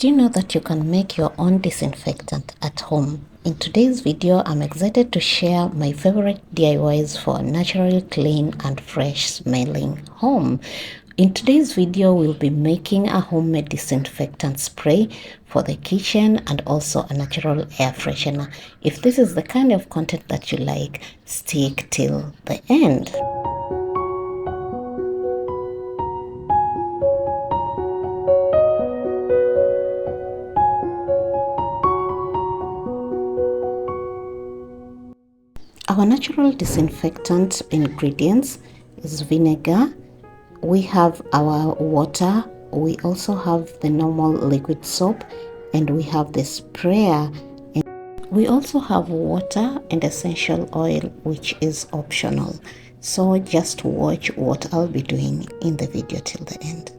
Did you know that you can make your own disinfectant at home? In today's video, I'm excited to share my favorite DIYs for a naturally clean and fresh smelling home. In today's video, we'll be making a homemade disinfectant spray for the kitchen and also a natural air freshener. If this is the kind of content that you like, stick till the end. Our natural disinfectant ingredients is vinegar. We have our water. We also have the normal liquid soap, and we have the sprayer. And we also have water and essential oil, which is optional. So just watch what I'll be doing in the video till the end.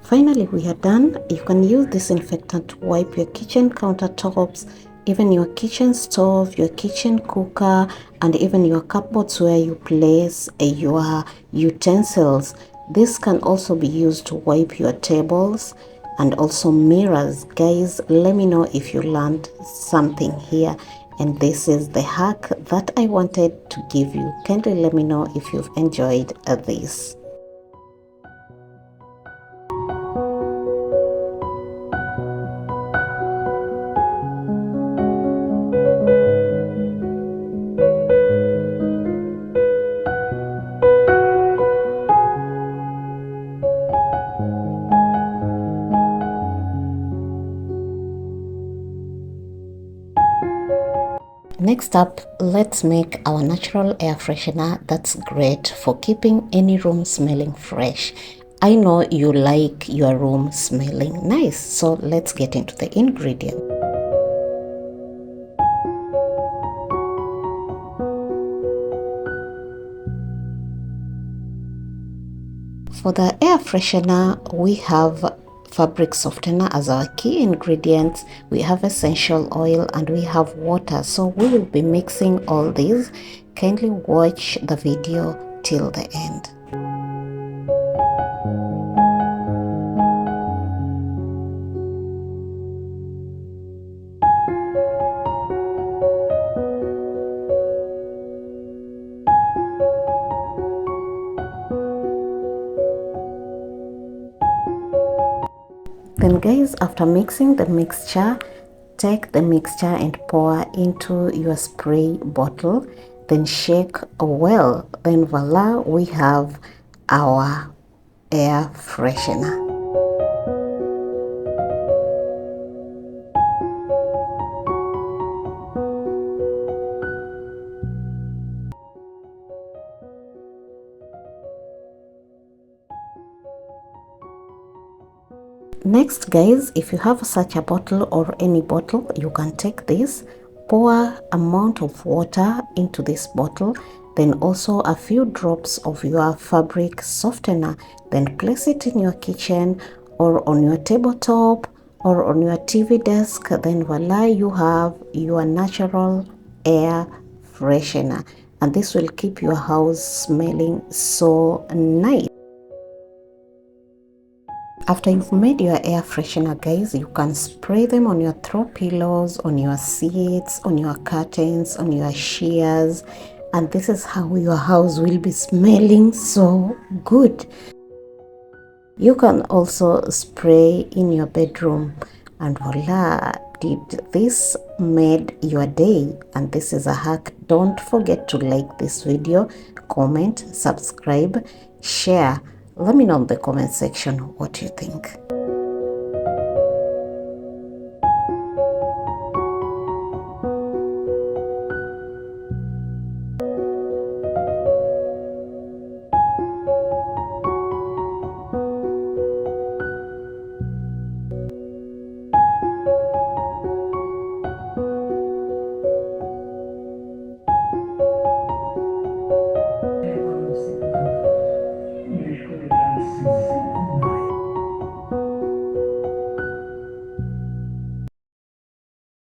Finally, we are done. You can use disinfectant to wipe your kitchen countertops, even your kitchen stove, your kitchen cooker, and even your cupboards where you place your utensils. This can also be used to wipe your tables and also mirrors. Guys, let me know if you learned something here. And this is the hack that I wanted to give you. Kindly let me know if you've enjoyed this. Next up, let's make our natural air freshener that's great for keeping any room smelling fresh. I know you like your room smelling nice, so let's get into the ingredients. For the air freshener, we have fabric softener as our key ingredients. We have essential oil and we have water. So we will be mixing all these. Kindly watch the video till the end. Then guys, after mixing the mixture, take the mixture and pour into your spray bottle, then shake well. Then voila, we have our air freshener. Next guys, if you have such a bottle or any bottle, you can take this, pour amount of water into this bottle, then also a few drops of your fabric softener, then place it in your kitchen or on your tabletop or on your TV desk. Then voila, you have your natural air freshener, and this will keep your house smelling so nice. After you've made your air freshener, guys, you can spray them on your throw pillows, on your seats, on your curtains, on your shears, and this is how your house will be smelling so good. You can also spray in your bedroom, and voila, did this made your day. And this is a hack. Don't forget to like this video, comment, subscribe, share. Let me know in the comment section what you think.